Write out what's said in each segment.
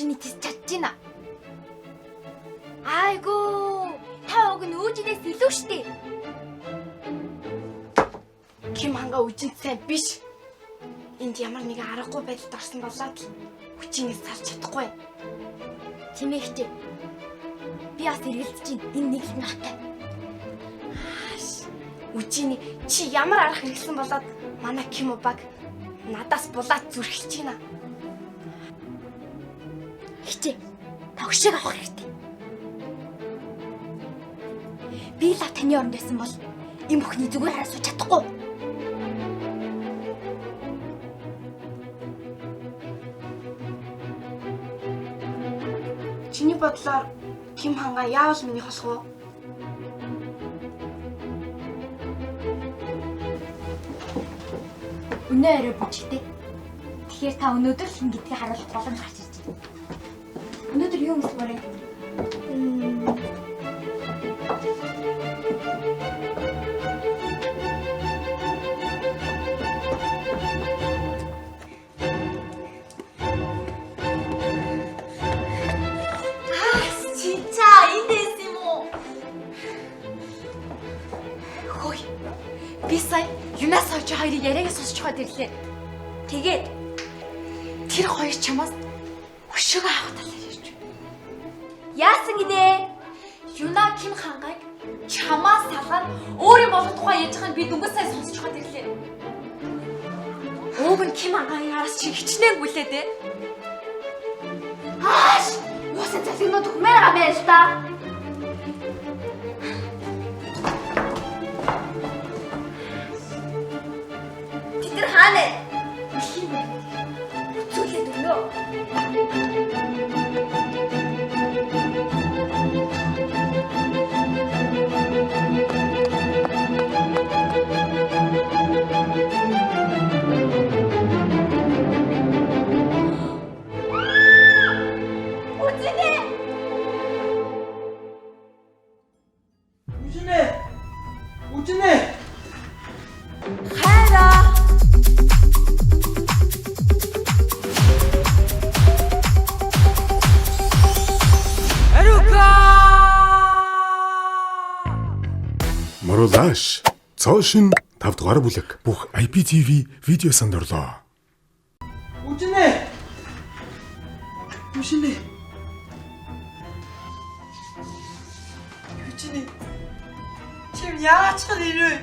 Үчиний тис чадчихна. Айгуу, та уг нь Үчинээс илүү штэ. Ким ханга Үчинд сайн биш. Энд ямар нэгэн аргагүй байдалд орсон болоод л Үчинээс салж чадахгүй. Чимээгч. Би бас эргэлдэж чинь энэ нэг л нахтай. Үчиний чи ямар арга хэрэглэсэн болоод манай Ким баг надаас булаад зүрхэлж байна. Хичээ. Тогшиг авах хэрэгтэй. Би л таны оронд байсан бол энэ бүхний зүгээр хараа сууж чадахгүй. Чиний бодлоор Ким ханга яавал миний холх вэ? Өнөө арай бүжигтэй. Тэгэхээр та өнөөдөр л ингэдгийг харуулах боломж гарч ирж байна. Өнөөдөр юу юм бэ? Би сая Юнас хойч хоёрыг яриагаа сонсч хаад ирлээ. Тэгээд тэр хоёр чамаас өшөөгөө авах талаар ярьж байна. Яасан гинэ? Юна Ким хангайг чамаас салгаад өөрийн болох тухай ярьж байгааг би дүнгийн сайн сонсч хаад ирлээ. Ууг нь Ким хангайг араас чи хичнээн гүлээ дээ. Ааш! Юусан засагнууд хүмээр гамаа л та. Тэр хаана? Зүйлээд өгнө. Үчинэ. Хайраа. Марулаш цоошин 5 дугаар бүлэг бүх IPTV видео сандарлаа. Үчинэ. Үчинэ. Үчинэ. Чим яач хэлээ?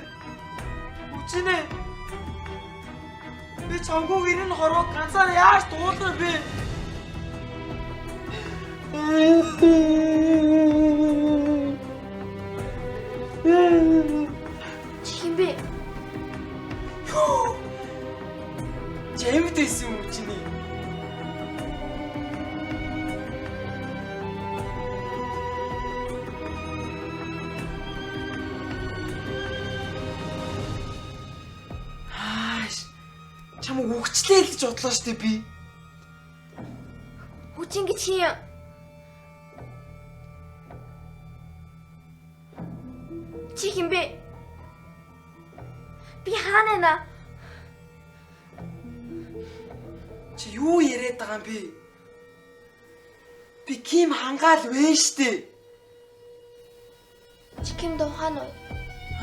Үчинэ. Би чамгүй ирэн хороо ганцаар яаж дуулах вэ? Чихэн бэ? Жэмтэйсэн үчиний. Чамаг өгчлээ л гэж бодлоо штэ би. Үчин гэж хий. Чи хэм бэ? Би хаана нэ? Чи юу яриад байгаа юм бэ? Би Ким хангаал вэ штэ. Чи Ким дуухан уу?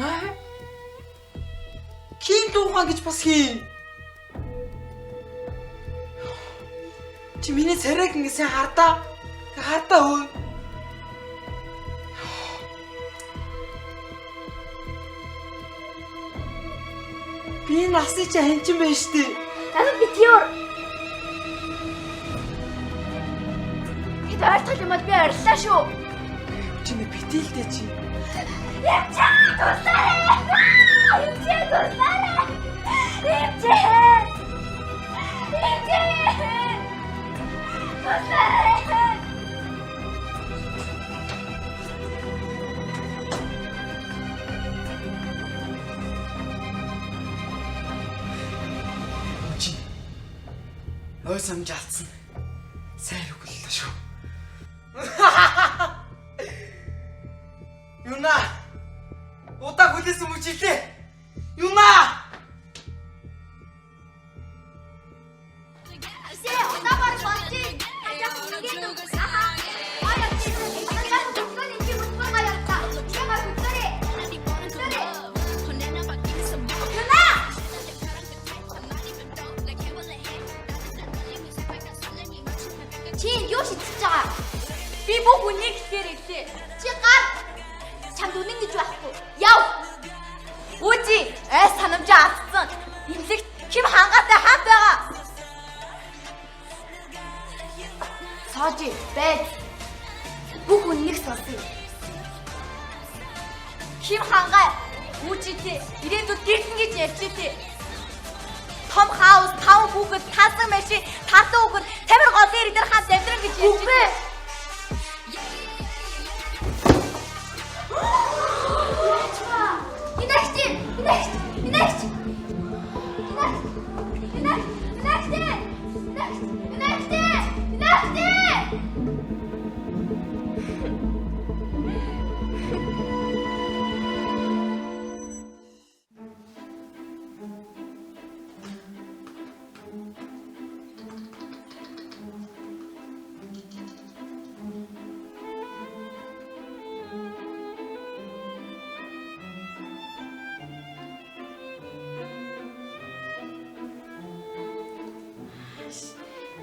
Аа? Ким дуухан гэж бас хий. Чи миний царайг ингэсэн хардаа. Хардаа хөө. Би насны чи хэнчин байна штэ. Надад битүүр. Хэд ойлтол юм бол би ориллаа шүү. Чиний битээлтэй чи. Ямчаа туслаарай. Ямчаа туслаарай. Ямчаа. Чи ой самжаалцсан. Сайн үгэлээ шүү. Юна! Удаа хүлээсэн мөчлээ. Юна! Удаа бар болчих. дээ. Чи гар. Чамд үнэн гэж байхгүй. Яв. Үжи, санамжаа алдсан. Имлэг Ким хангаатай хамт байгаа. Сожи, бэд. Бүх үннийг сонсъё. Ким хангай. Үжитэй ирээдүйд гэртэн гэж ярьжээ. Том хаус, 5 хүүхэд, 5 машин, 5 хүүхэд, тамир гол дээр идэр хамт амьдран гэж ярьжээ.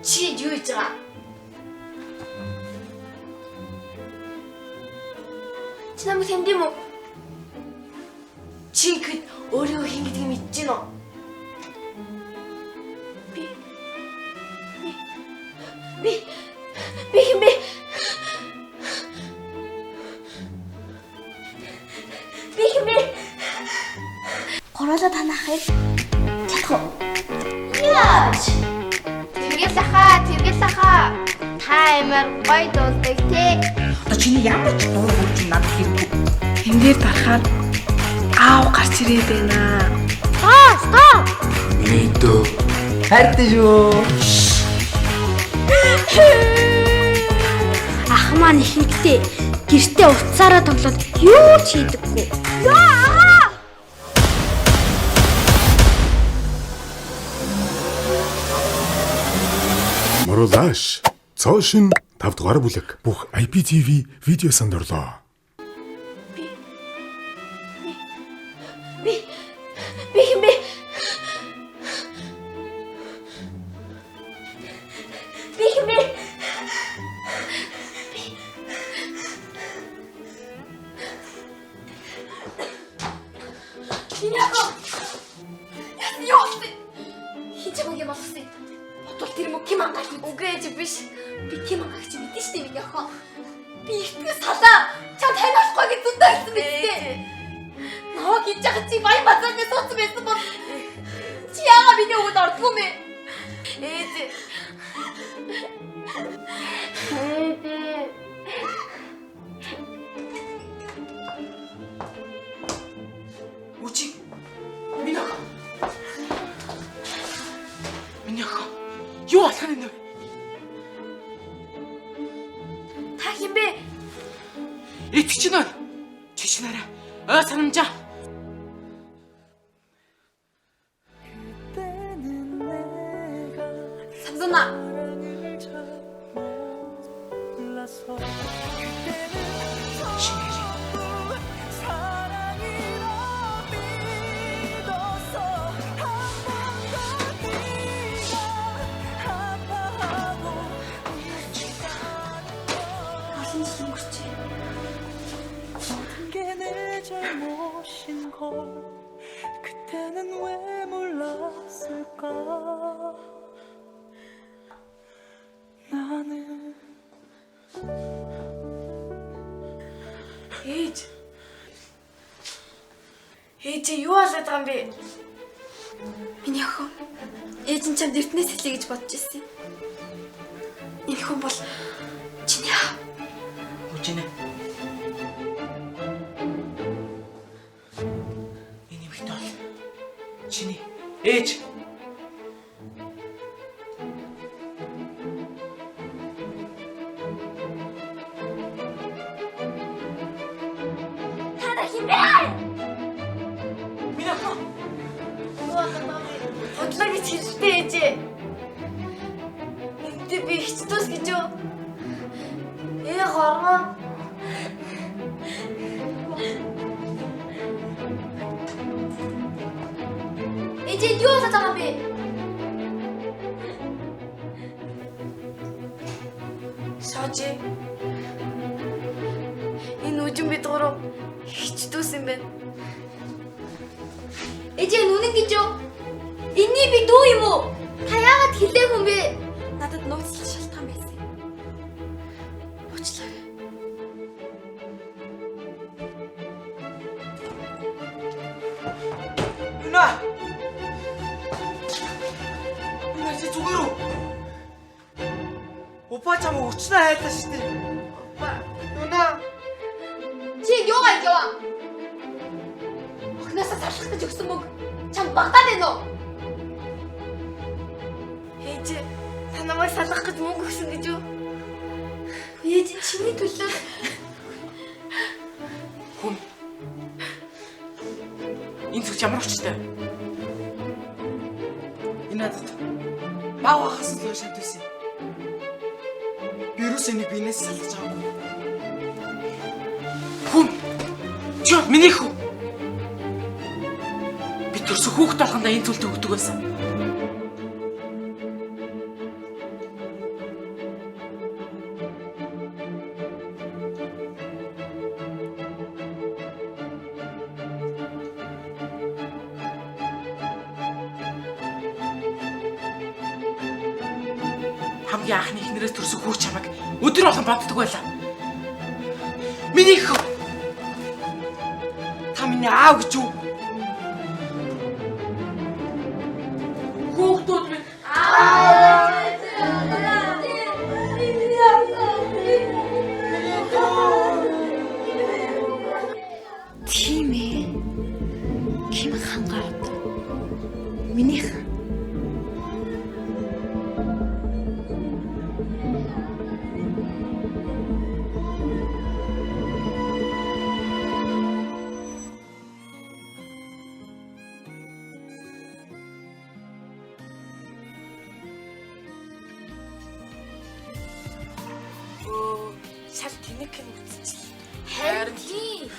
Чи юу хийж байгаа? Чи намайг хэмдэв юм уу? Чи ихэд өөрөө хин гэдгийг мэдэж байна уу? Би хин бэ? Би хин бэ? Гурлаа танахыг чадах уу? Яаж? Тэргэл лаха. Та амар гой дуулдаг тий. Одоо чиний ямар ч дуу хурж надад хэрэггүй. Энд дээр дарахаар аав гарч ирээд байна. Стоп. Минийдөө. Хайртай шүү. Ах маань ихэнхдээ гэртээ уцаараа тоглоод юу ч хийдэггүй. Марулаш. Цоошин 5 дугаар бүлэг. Бүх IPTV видео сандарлаа. Би хин бэ? Би хин бэ? Миняко. Юу вэ? Хинч юм болсон. Бодвол тэр мө Ким ангаач үгүй чи биш. Би Ким ангаач мэдэн штэ Миняко. Би ихтгэл салаа. Чам танихгүй гэж зүндээ хэлсэн биз. Ноо гэж яах чи бай бацаа гэж суусан байсан бол чи яагаад миний өгд ордгүй мэ? Ээж. Үчи. Миняко. Юу болох юм бэ? Та хин бэ? Итгэж байна. Чичнараа. Санамжаа. Самсуна. 잘못인 걸 그때는 왜 몰랐을까 나는 Ээж юу болоод байгаа юм бэ? Миний охин ээж нь чамд эртнээс хэлье гэж бодож ирсэн. Энэ хүн бол чиний аав. Үчинэ. Энэ ихтэй бол чиний ээж. Та хин бэ? Миняко. Бодлоо гэж хэлдэг ээж. Энд би хичтүүс гэж юу? Хормон. Ээж юу болоод байгаа юм бэ? Сожи. дүүжин бид гурав хич дүүс юм байна. Ээжээ нүнэн гэж юу? Энийний би дүү юм уу? Та яагаад хэлээгүй юм бэ? Надад нууцлах шалтгаан байсан. Уучлаарай. Юна. Юна чи зүгээр үү? Опа чамаа өчнөө хайлаа шүү дээ. Юна. Чи юугаа яваа? Охноосоо залхах гэж өгсөн мөг чам багтаад байна уу? Ээж та намайг салгах гэж мөнгө өгсөн гэж юу? Ээж чиний төлөө Хүн. Энэ зүг ямар өчтэй? Энэ надад баахаас л шат байсан. Вирус энийг бинээс салгаж байгаа. Хүн. Чөө миний хүн. Би төрсөн хүүхд толгондоо энэ зүйлд өгдөг байсан. Хамгийн анхны эхнэрээс төрсөн хүүхд чамайг өдөр болгон боддог байлаа. Миний хөө. Та миний аав гэж юу? Хүүхдүүд минь Тийм ээ. Ким хангаа одоо. Минийх. шал тэнэг юм үзчихлээ. харин тийм.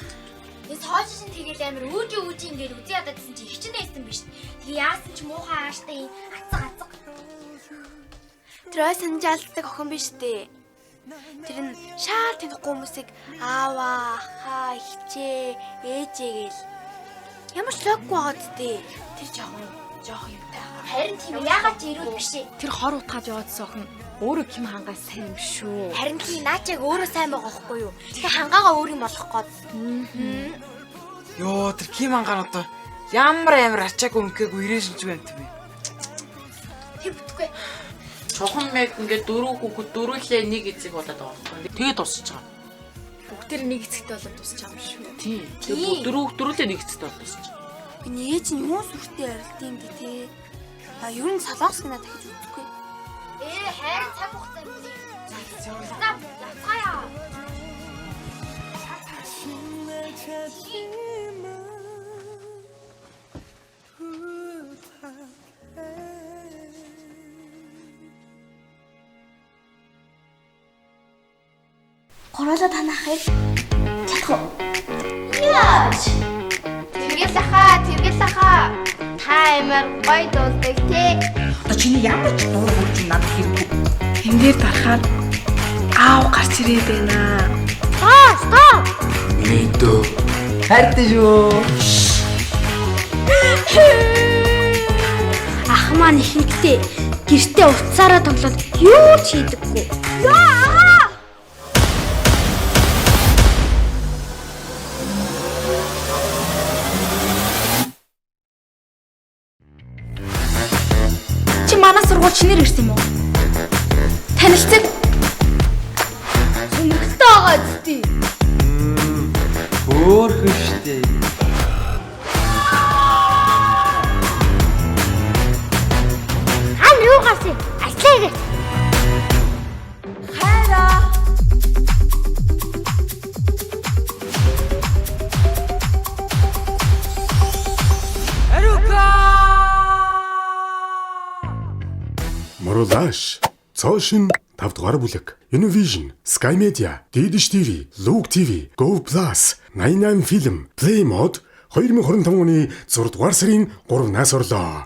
Энэ сошиал шин тэгэл амир үүж ингээд үзий ядадсан чи хичнээн биш. Тэг яасан ч муухай ааштай ацаг. Трой санжаалдаг охин биш дээ. Тэр нь шаал танихгүй хүмүүсийг ааваа, хаа, ихчээ, ээжээ гээл. Ямар ч логгүй байгаа дээ. Тэр жоох юмтай. Харин тийм яагаад ч ирүүл биш ээ. Тэр хор утгаж яваадсан охин өөрөө Ким хангаас сайн юм шүү. Харин тийм наачааг өөрөө сайн байгаа байхгүй юу? Тэг хангаагаа өөр юм болох гээд. Йоо тэр Ким ангаар одоо ямар ачаагүй өнхөөгүй ирэн шинж байна тийм ээ. Тэр бүтгүй. Чухам мэд ингээд дөрөв хүүхэд дөрвөлээ нэг эцэг болоод байгаа байхгүй. Тэгээд дуусч байгаа. Бүгдээр нэг эцэгтэй болоод тусч байгаа юм шүү. Тийм. Тэгээд дөрвөлээ нэг эцэгтэй болоод тусч байгаа. Миний ээж нь юу сүртэй ярилт юм бэ те. А ер нь салгаас гэнэ дахиж үзэхгүй. Харин цаг хугацаа юм бэ? Яцгаая. Гурлаа танахыг чадах уу? Яач. Тэргэл ахаа. Та амар гой дуулдаг те. Одоо чиний ямар ч дуу хурж надад хэрэггүй. Эн дээр дарахаар аав гарч ирээд байна. Стоп. Мэдөө. Хайртай шүү. Ах маань ихэнхдээ гэртээ уцаараа тоглоод юу ч хийдэггүй. Чи манай сургууль шинээр ирсэн юм уу? Танилцсан? Сонирхолтой байгаа зү. Хөөхөн штэ. Ам юу гарсан? Аслаа. Моролаш. Цоошин 5 дугаар бүлэг. Univision, Sky Media, Didish TV, Look TV, Go Plus, 99 Film, Play Mode 2025 оны 6 дугаар сарын 3-наас орлоо.